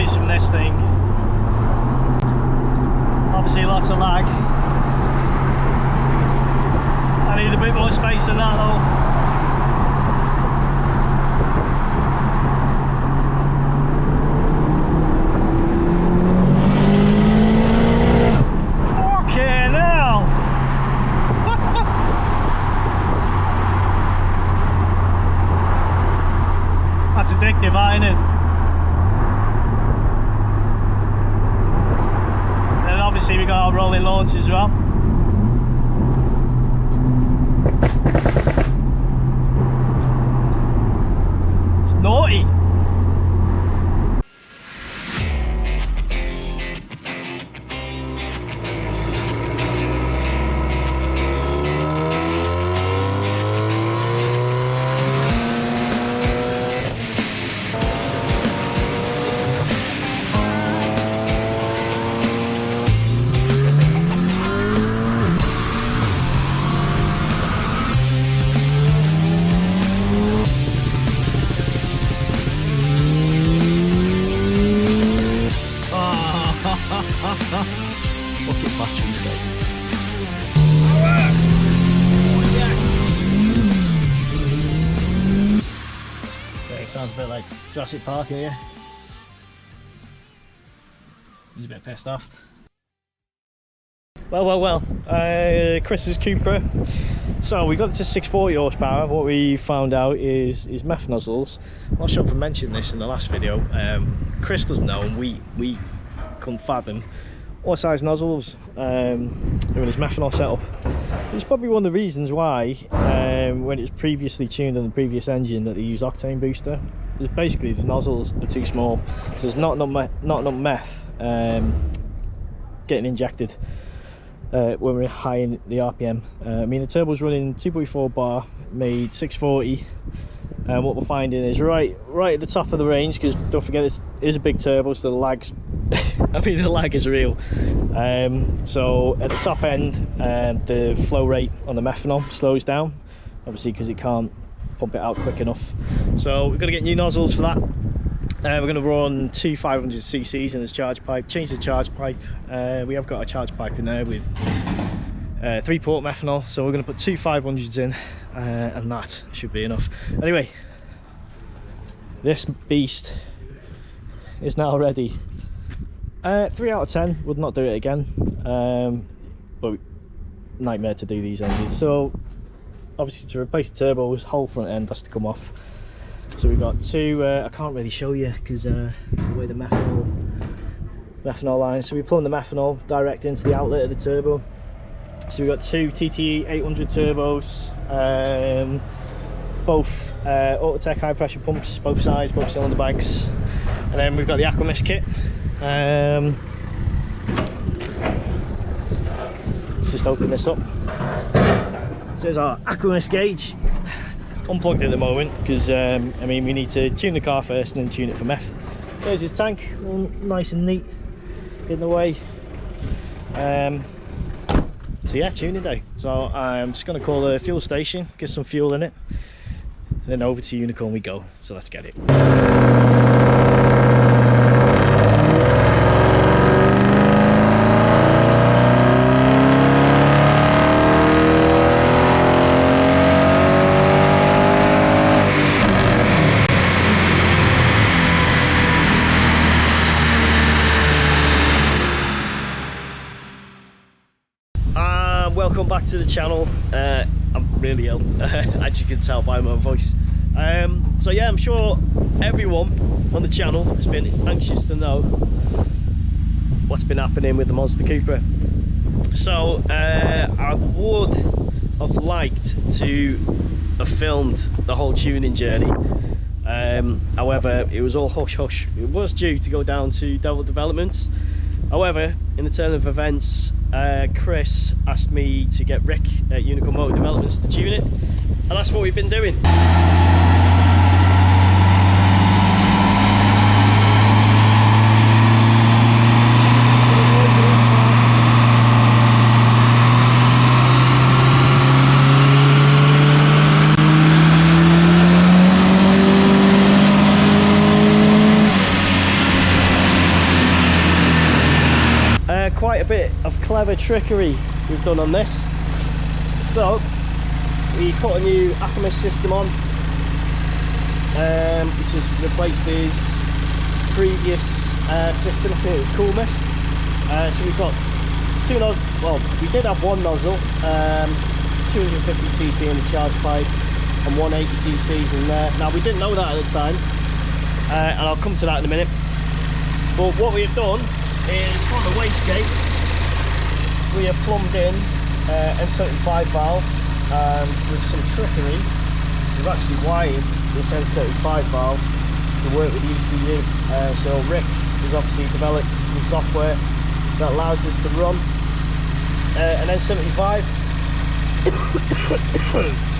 noise from this thing. Obviously lots of lag. I need a bit more space than that though. That's addictive, ain't it? And obviously we got our rolling launch as well. It's naughty. Bucket batteries, baby. Oh, yes! Yeah, it sounds a bit like Jurassic Park here. He's a bit pissed off. Well, Chris's Cupra. So we got it to 640 horsepower. What we found out is meth nozzles. I'm not sure if I mentioned this in the last video. Chris doesn't know, and we couldn't fathom what size nozzles in his methanol setup. It's probably one of the reasons why when it's previously tuned on the previous engine that they use octane booster, is basically the nozzles are too small, so there's not enough meth getting injected when we're high in the RPM. I mean, the turbo's running 2.4 bar, made 640, and what we're finding is right at the top of the range, because don't forget it is a big turbo, so the lag's I mean, the lag is real. So at the top end, the flow rate on the methanol slows down, obviously because it can't pump it out quick enough. So we've got to get new nozzles for that. We're going to run two 500cc's in this charge pipe, change the charge pipe. We have got a charge pipe in there with 3-port methanol, so we're going to put two 500s in, and that should be enough. Anyway, this beast is now ready. 3 out of 10, would not do it again, but nightmare to do these engines. So obviously to replace the turbos, whole front end has to come off. So we've got two, I can't really show you because the way the methanol line, so we plumb the methanol direct into the outlet of the turbo. So we've got two TTE 800 turbos, both Autotech high pressure pumps, both sides, both cylinder banks, and then we've got the Aquamist kit. Let's just open this up. So there's our Aquamist gauge, unplugged at the moment because I mean we need to tune the car first and then tune it for meth. There's his tank, all nice and neat in the way. So yeah, tuning day. So I'm just going to call the fuel station, get some fuel in it, and then over to Unicorn we go. So let's get it. Welcome back to the channel. I'm really ill, as you can tell by my voice. So yeah, I'm sure everyone on the channel has been anxious to know what's been happening with the Monster Cupra. So I would have liked to have filmed the whole tuning journey. However, it was all hush hush. It was due to go down to Devil Developments. However, in the turn of events, Chris asked me to get Rick at Unicorn Motor Developments to tune it, and that's what we've been doing. clever trickery we've done on this. So we put a new Aquamist system on, which has replaced his previous system. I think it was Cool Mist. So we've got two nozzles. Well, we did have one nozzle, 250cc in the charge pipe and 180cc's in there. Now we didn't know that at the time, and I'll come to that in a minute. But what we have done is, from the wastegate, we have plumbed in N75 valve, and with some trickery we've actually wired this N75 valve to work with the ECU. So Rick has obviously developed some software that allows us to run an N75.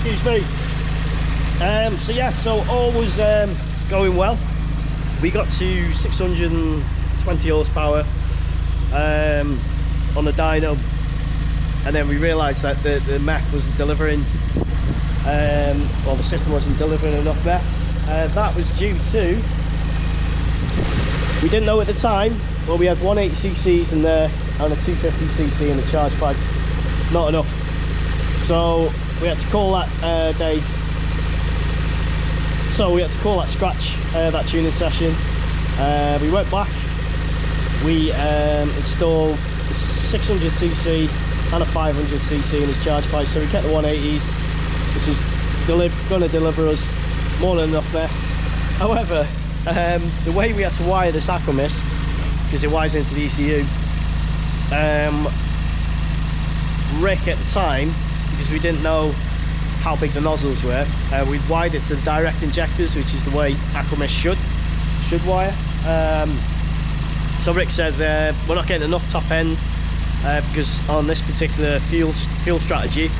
Excuse me. So yeah, so all was going well. We got to 620 horsepower on the dyno, and then we realised that the meth wasn't delivering, or the system wasn't delivering enough meth. That was due to, we didn't know at the time, but we had 180cc's in there and a 250cc in the charge pipe. Not enough. So we had to call that day. So we had to call that scratch, that tuning session. We went back, we installed 600cc and a 500cc in his charge pipe. So we kept the 180s, which is going to deliver us more than enough there. However, the way we had to wire this Aquamist, because it wires into the ECU, Rick at the time, because we didn't know how big the nozzles were, we wired it to the direct injectors, which is the way Aquamist should wire. So Rick said we're not getting enough top end, because on this particular fuel strategy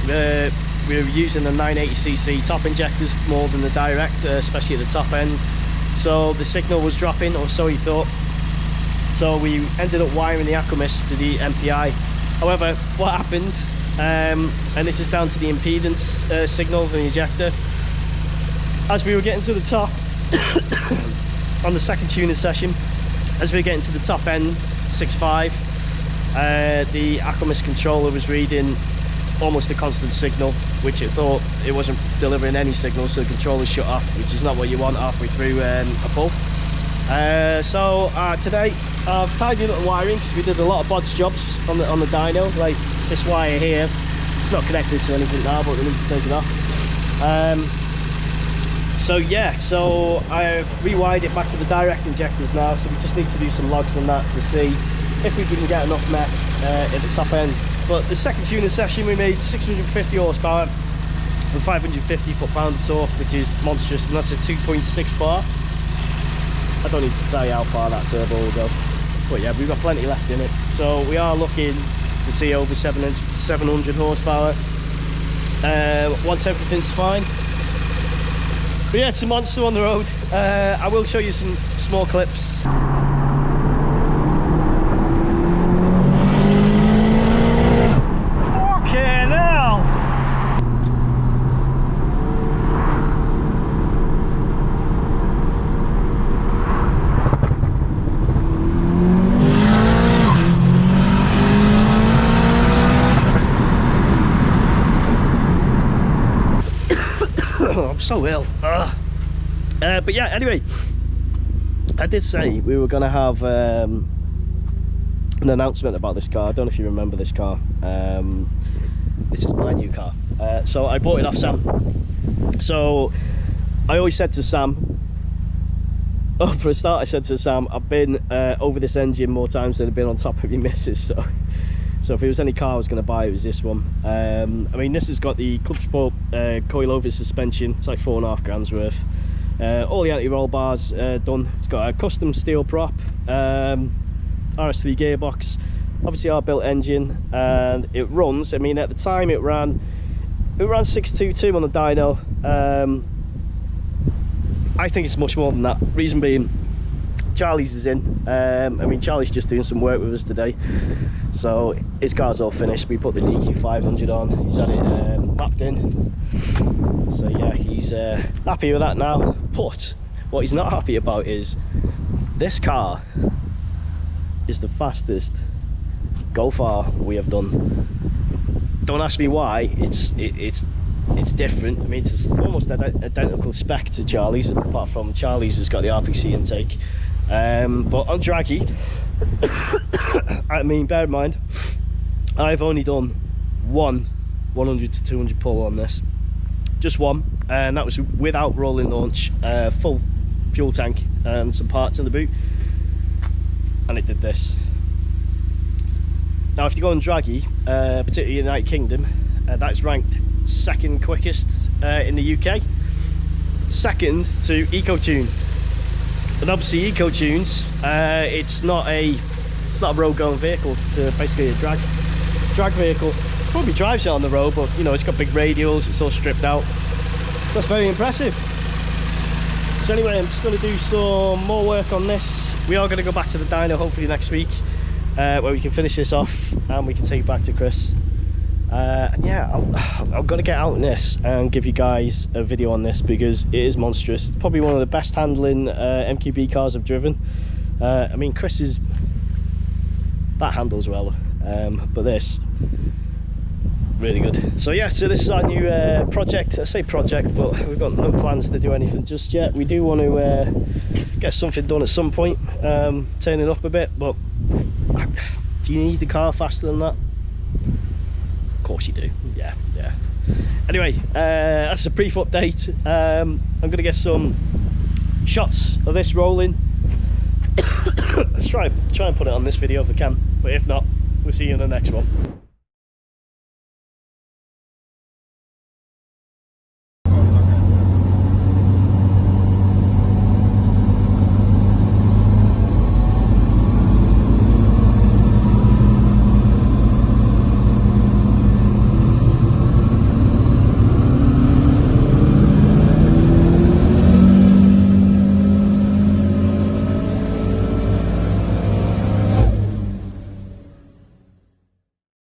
we were using the 980cc top injectors more than the direct, especially at the top end. So the signal was dropping, or so he thought. So we ended up wiring the Aquamist to the MPI. However, what happened, and this is down to the impedance signal of the injector, as we were getting to the top on the second tuning session, as we were getting to the top end 6.5, the Aquamist controller was reading almost a constant signal, which it thought it wasn't delivering any signal, so the controller shut off, which is not what you want halfway through a pull. So today I've tidied up the wiring, because we did a lot of bodge jobs on the dyno, like this wire here. It's not connected to anything now, but we need to take it off. So yeah, so I've rewired it back to the direct injectors now, so we just need to do some logs on that to see if we can get enough meth at the top end. But the second tuning session we made 650 horsepower and 550 foot-pound of torque, which is monstrous, and that's a 2.6 bar. I don't need to tell you how far that turbo will go, but yeah, we've got plenty left in it. So we are looking to see over 700 horsepower once everything's fine. But yeah, it's a monster on the road. I will show you some small clips. Fucking hell! I'm so ill. But yeah, anyway, I did say we were going to have an announcement about this car. I don't know if you remember this car. This is my new car. So I bought it off Sam. So I always said to Sam, for a start, I said to Sam, I've been over this engine more times than I've been on top of your missus. So if there was any car I was going to buy, it was this one. I mean, this has got the Cupra coilover suspension. It's like 4.5 grand's worth. All the anti-roll bars done. It's got a custom steel prop, RS3 gearbox, obviously our built engine, and it runs. I mean, at the time it ran 622 on the dyno. I think it's much more than that. Reason being, Charlie's is in. I mean, Charlie's just doing some work with us today, so his car's all finished. We put the DQ 500 on. He's had it mapped in, so yeah, he's happy with that now. But what he's not happy about is this car is the fastest go far we have done. Don't ask me why. It's different. I mean, it's almost identical spec to Charlie's, apart from Charlie's has got the RPC intake. But on draggy, I mean, bear in mind, I've only done one 100 to 200 pull on this, just one, and that was without rolling launch, full fuel tank and some parts in the boot, and it did this. Now if you go on draggy, particularly in the United Kingdom, that's ranked second quickest in the UK, second to EcoTune. And obviously EcoTunes, it's not a road going vehicle, it's basically a drag vehicle. Probably drives it on the road, but you know, it's got big radials, it's all stripped out. That's very impressive. So anyway, I'm just going to do some more work on this. We are going to go back to the dyno hopefully next week, where we can finish this off and we can take it back to Chris. And yeah, I'm going to get out in this and give you guys a video on this, because it is monstrous. It's probably one of the best handling MQB cars I've driven. I mean, Chris is, that handles well, but this, really good. So yeah, so this is our new project. I say project, but we've got no plans to do anything just yet. We do want to get something done at some point, turn it up a bit, but do you need the car faster than that? Of course you do. Yeah. Anyway, that's a brief update. I'm going to get some shots of this rolling. Let's try and put it on this video if I can, but if not, we'll see you in the next one.